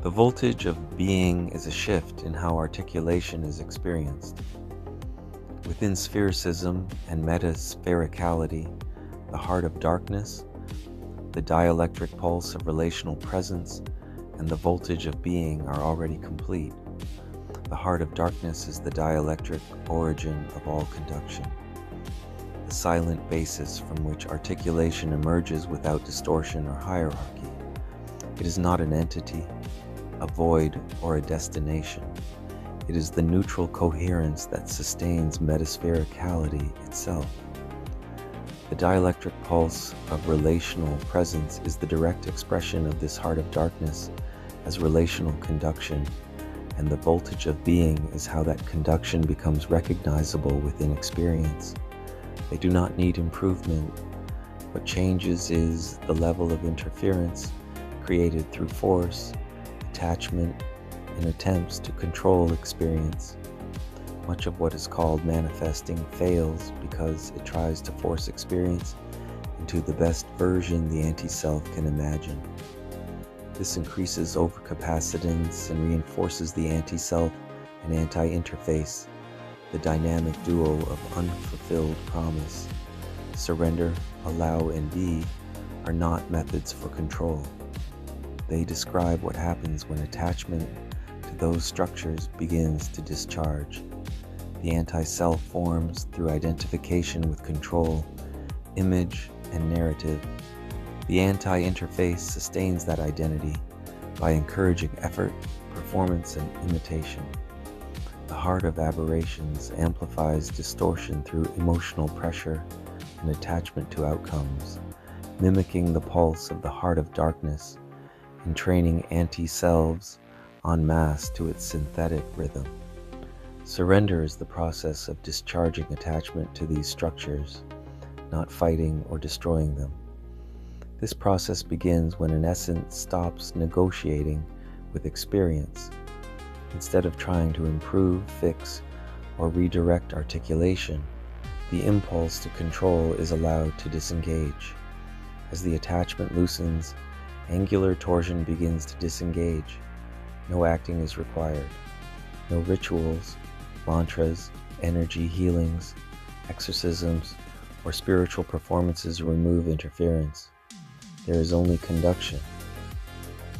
The voltage of being is a shift in how articulation is experienced. Within Spherecism and Metasphericality, the heart of darkness, the dielectric pulse of relational presence, and the voltage of being are already complete. The heart of darkness is the dielectric origin of all conduction, the silent basis from which articulation emerges without distortion or hierarchy. It is not an entity, a void, or a destination. It is the neutral coherence that sustains metaspherical itself. The dielectric pulse of relational presence is the direct expression of this heart of darkness as relational conduction, and the voltage of being is how that conduction becomes recognizable within experience. They do not need improvement. What changes is the level of interference created through force, attachment, and attempts to control experience. Much of what is called manifesting fails because it tries to force experience into the best version the anti-self can imagine. This increases overcapacitance and reinforces the anti-self and anti-interface, the dynamic duo of unfulfilled promise. Surrender, allow, and be are not methods for control. They describe what happens when attachment to those structures begins to discharge. The anti-self forms through identification with control, image, and narrative. The anti-interface sustains that identity by encouraging effort, performance, and imitation. The heart of aberrations amplifies distortion through emotional pressure and attachment to outcomes, mimicking the pulse of the heart of darkness and training anti-selves en masse to its synthetic rhythm. Surrender is the process of discharging attachment to these structures, not fighting or destroying them. This process begins when an essence stops negotiating with experience. Instead of trying to improve, fix, or redirect articulation, the impulse to control is allowed to disengage. As the attachment loosens, angular torsion begins to disengage. No acting is required. No rituals, mantras, energy healings, exorcisms, or spiritual performances remove interference. There is only conduction.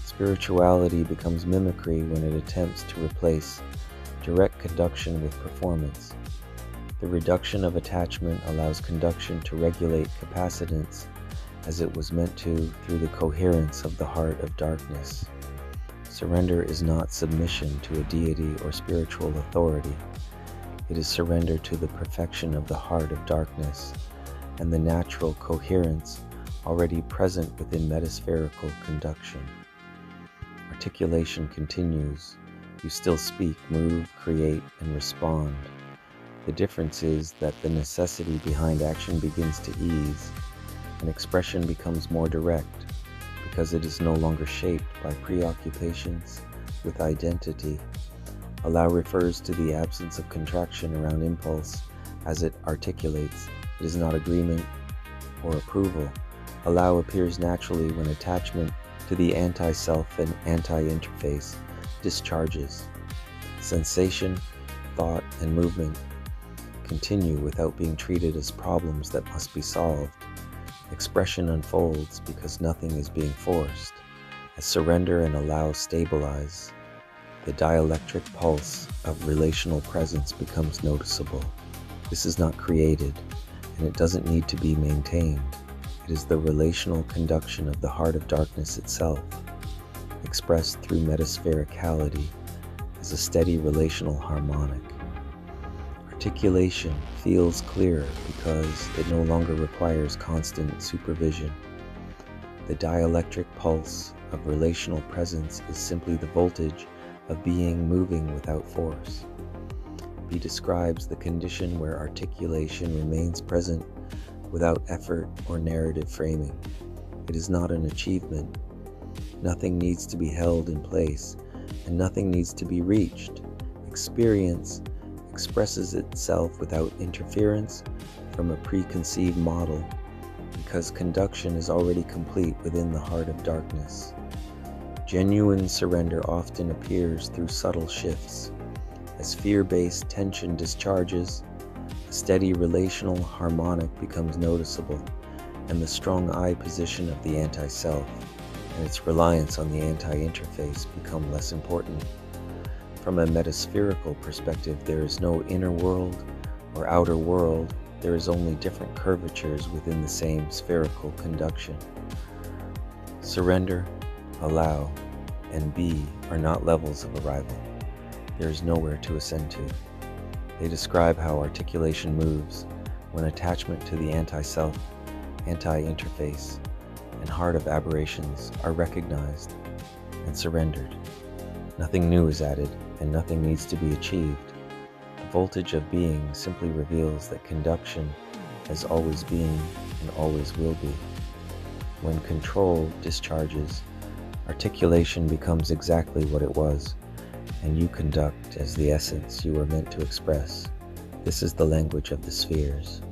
Spirituality becomes mimicry when it attempts to replace direct conduction with performance. The reduction of attachment allows conduction to regulate capacitance as it was meant to through the coherence of the heart of darkness. Surrender is not submission to a deity or spiritual authority. It is surrender to the perfection of the heart of darkness and the natural coherence already present within metaspherical conduction. Articulation continues. You still speak, move, create, and respond. The difference is that the necessity behind action begins to ease, and expression becomes more direct because it is no longer shaped by preoccupations with identity. Allow refers to the absence of contraction around impulse as it articulates. It is not agreement or approval. Allow appears naturally when attachment to the anti-self and anti-interface discharges. Sensation, thought, and movement continue without being treated as problems that must be solved. Expression unfolds because nothing is being forced. As surrender and allow stabilize, the dielectric pulse of relational presence becomes noticeable. This is not created, and it doesn't need to be maintained. It is the relational conduction of the heart of darkness itself, expressed through metasphericality as a steady relational harmonic. Articulation feels clearer because it no longer requires constant supervision. The dielectric pulse of relational presence is simply the voltage of being moving without force. He describes the condition where articulation remains present without effort or narrative framing. It is not an achievement. Nothing needs to be held in place, and nothing needs to be reached. Experience expresses itself without interference from a preconceived model, because conduction is already complete within the heart of darkness. Genuine surrender often appears through subtle shifts. As fear-based tension discharges, a steady relational harmonic becomes noticeable, and the strong I position of the anti-self and its reliance on the anti-interface become less important. From a metaspherical perspective, there is no inner world or outer world. There is only different curvatures within the same spherical conduction. Surrender, allow, and be are not levels of arrival. There is nowhere to ascend to. They describe how articulation moves when attachment to the anti-self, anti-interface, and heart of aberrations are recognized and surrendered. Nothing new is added, and nothing needs to be achieved. The voltage of being simply reveals that conduction has always been and always will be. When control discharges, articulation becomes exactly what it was, and you conduct as the essence you were meant to express. This is the language of the spheres.